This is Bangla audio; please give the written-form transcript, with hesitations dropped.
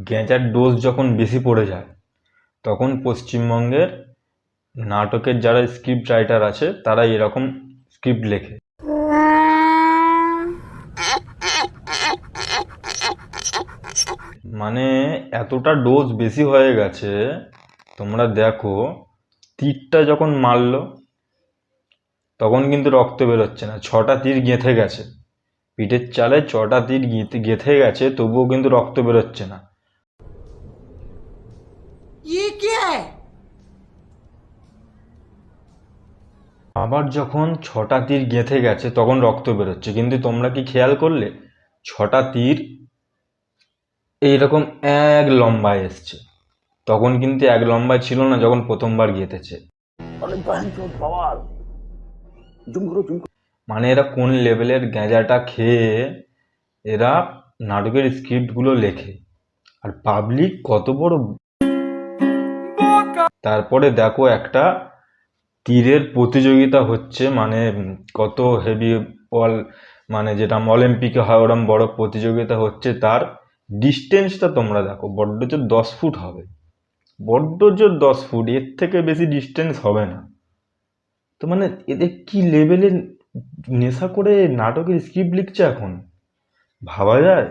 গেঁজার ডোজ যখন বেশি পড়ে যায় তখন পশ্চিমবঙ্গের নাটকের যারা স্ক্রিপ্ট রাইটার আছে তারা এরকম স্ক্রিপ্ট লেখে। মানে এতটা ডোজ বেশি হয়ে গেছে, তোমরা দেখো তীরটা যখন মারলো তখন কিন্তু রক্ত বেরোচ্ছে না, 6টা তীর গেঁথে গেছে পিঠের চালে, 6টা তীর গেঁথে গেছে তবুও কিন্তু রক্ত বেরোচ্ছে না। আবার যখন 6টা তীর গেঁথে গেছে তখন রক্ত বেরোচ্ছে, কিন্তু তোমরা কি খেয়াল করলে 6টা তীর এইরকম এক লম্বায় এসছে, তখন কিন্তু এক লম্বায় ছিল না যখন প্রথমবার গেঁথেছে। মানে এরা কোন লেভেলের গাঁজাটা খেয়ে এরা নাটকের স্ক্রিপ্টগুলো লেখে, আর পাবলিক কত বড়। তারপরে দেখো একটা তীরের প্রতিযোগিতা হচ্ছে, মানে কত হেভি বল, মানে যেটা অলিম্পিকে হয় ওরম বড় প্রতিযোগিতা হচ্ছে, তার ডিস্টেন্সটা তোমরা দেখো, বড্ড জোর 10 ফুট হবে, বড্ড জোর 10 ফুট, এর থেকে বেশি ডিস্টেন্স হবে না। তো মানে এদের কি লেভেলের নেশা করে নাটকের স্ক্রিপ্ট লিখছে এখন, ভাবা যায়?